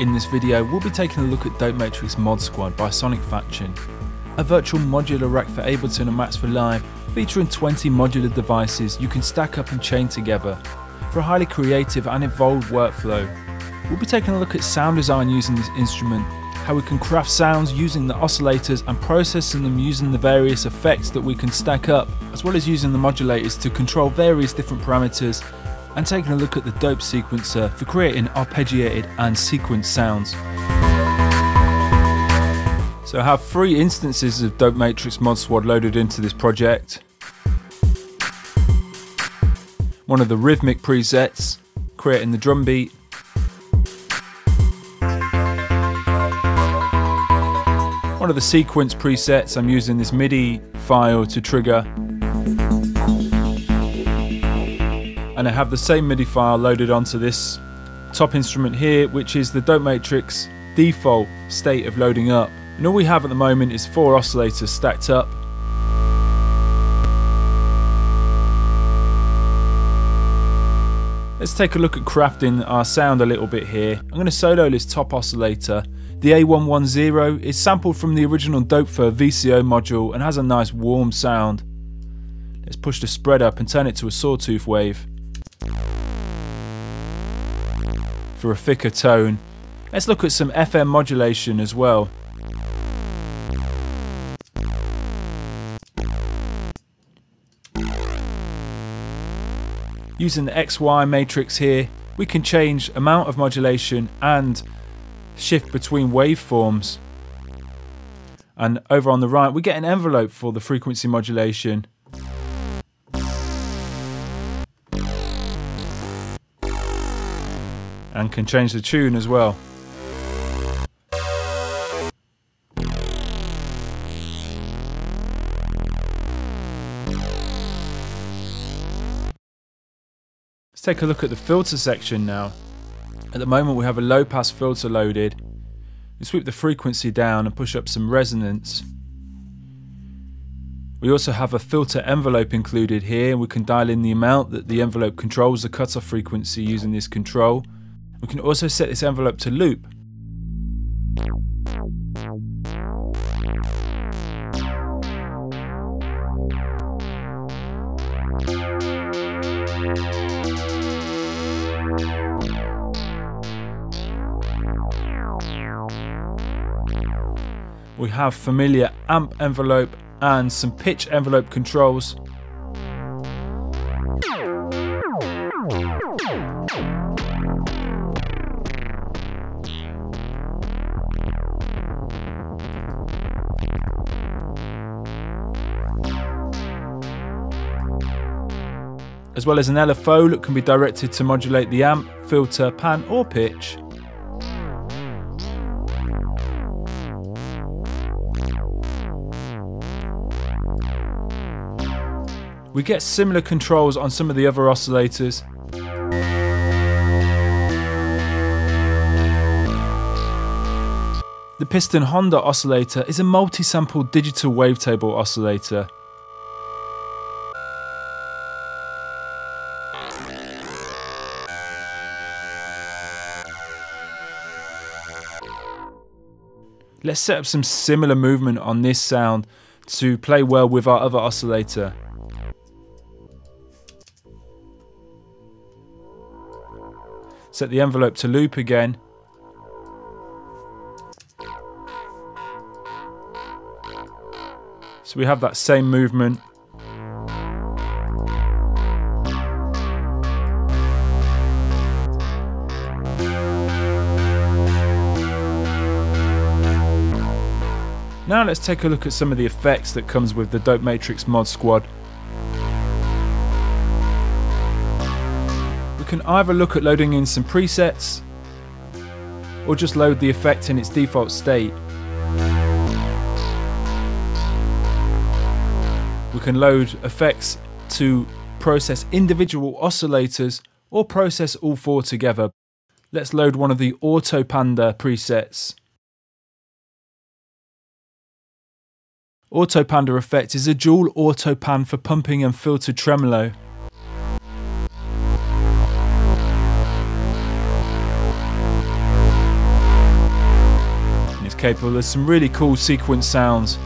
In this video, we'll be taking a look at Dope Matrix Mod Squad by Sonic Faction, a virtual modular rack for Ableton and Max for Live, featuring 20 modular devices you can stack up and chain together for a highly creative and involved workflow. We'll be taking a look at sound design using this instrument, how we can craft sounds using the oscillators and processing them using the various effects that we can stack up, as well as using the modulators to control various different parameters, and taking a look at the Dope sequencer for creating arpeggiated and sequenced sounds. So I have 3 instances of Dope Matrix Mod Squad loaded into this project. One of the rhythmic presets, creating the drum beat. One of the sequence presets, I'm using this MIDI file to trigger. And I have the same MIDI file loaded onto this top instrument here, which is the Dope Matrix default state of loading up. And all we have at the moment is 4 oscillators stacked up. Let's take a look at crafting our sound a little bit here. I'm going to solo this top oscillator. The A110 is sampled from the original Dope for VCO module and has a nice warm sound. Let's push the spread up and turn it to a sawtooth wave for a thicker tone. Let's look at some FM modulation as well. Using the XY matrix here, we can change amount of modulation and shift between waveforms. And over on the right, we get an envelope for the frequency modulation. And can change the tune as well. Let's take a look at the filter section now. At the moment we have a low pass filter loaded. We sweep the frequency down and push up some resonance. We also have a filter envelope included here. We can dial in the amount that the envelope controls the cutoff frequency using this control. We can also set this envelope to loop. We have familiar amp envelope and some pitch envelope controls. As well as an LFO that can be directed to modulate the amp, filter, pan or pitch. We get similar controls on some of the other oscillators. The Piston Honda oscillator is a multi-sample digital wavetable oscillator. Let's set up some similar movement on this sound to play well with our other oscillator. Set the envelope to loop again. So we have that same movement. Now let's take a look at some of the effects that comes with the Dope Matrix Mod Squad. We can either look at loading in some presets or just load the effect in its default state. We can load effects to process individual oscillators or process all 4 together. Let's load one of the Auto Pander presets. Auto Pander effect is a dual auto pan for pumping and filtered tremolo. capable of some really cool sequence sounds.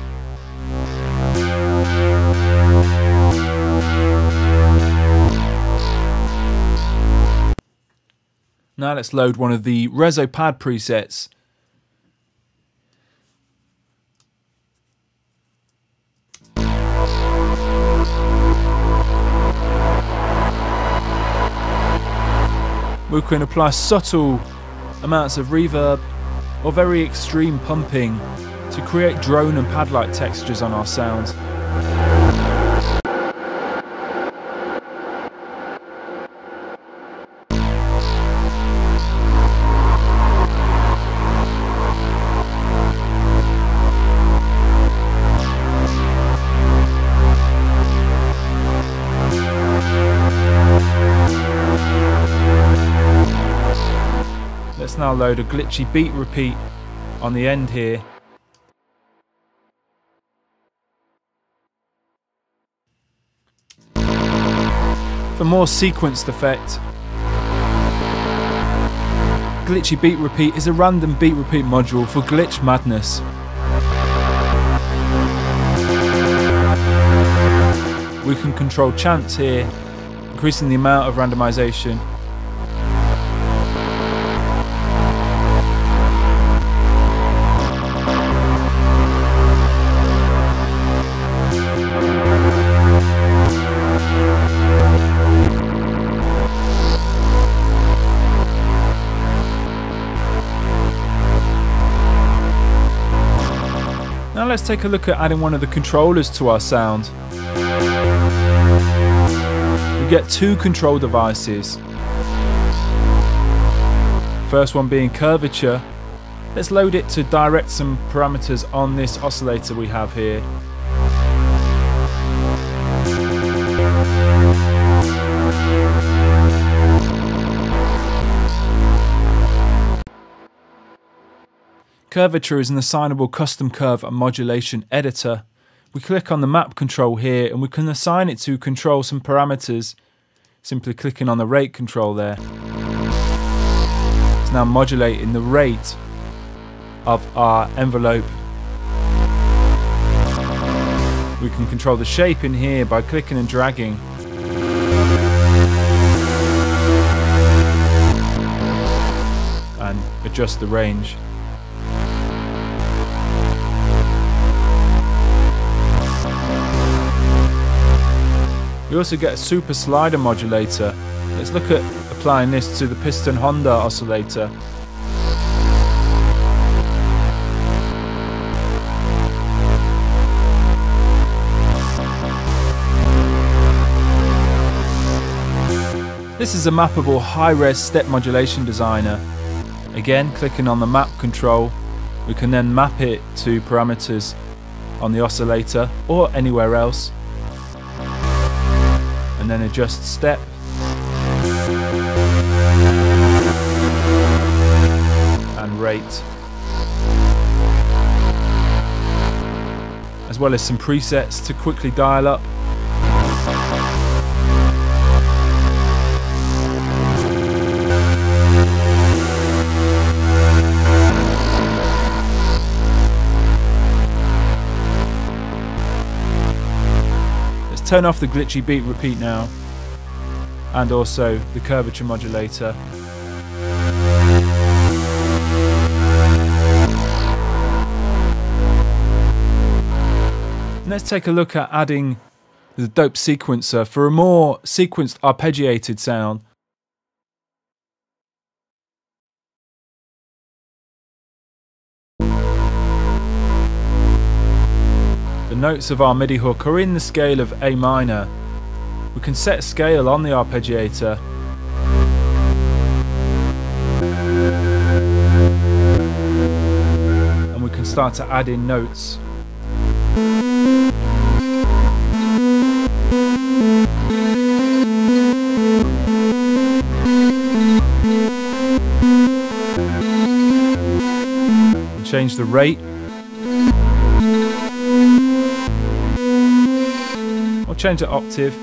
Now let's load one of the Rezo Pad presets. We can apply subtle amounts of reverb or very extreme pumping to create drone and pad-like textures on our sounds. Let's now load a glitchy beat repeat on the end here. For more sequenced effect, glitchy beat repeat is a random beat repeat module for glitch madness. We can control chants here, increasing the amount of randomization. Now let's take a look at adding one of the controllers to our sound. We get two control devices. First one being Curvature. Let's load it to direct some parameters on this oscillator we have here. Curvature is an assignable custom curve and modulation editor. We click on the map control here and we can assign it to control some parameters, simply clicking on the rate control there. It's now modulating the rate of our envelope. We can control the shape in here by clicking and dragging. And adjust the range. We also get a super slider modulator. Let's look at applying this to the Piston Honda oscillator. This is a mappable high-res step modulation designer. Again, clicking on the map control, we can then map it to parameters on the oscillator or anywhere else. And then adjust step. And rate. As well as some presets to quickly dial up. Turn off the glitchy beat repeat now, and also the curvature modulator. And let's take a look at adding the dope sequencer for a more sequenced arpeggiated sound. The notes of our MIDI hook are in the scale of A minor. We can set scale on the arpeggiator. And we can start to add in notes. And change the rate. Change the octave.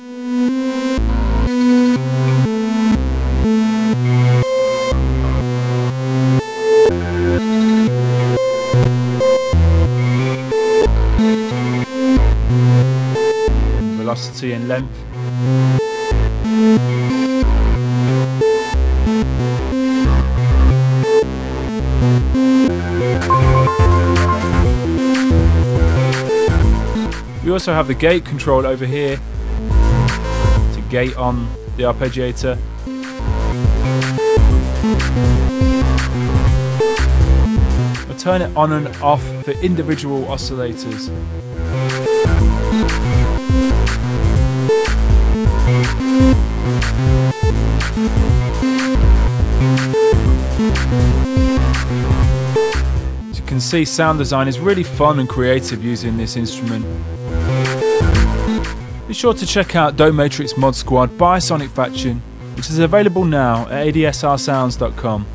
velocity and length. We also have the gate control over here to gate on the arpeggiator. We'll turn it on and off for individual oscillators. As you can see, sound design is really fun and creative using this instrument. Be sure to check out Domatrix Mod Squad by Sonic Faction, which is available now at adsrsounds.com.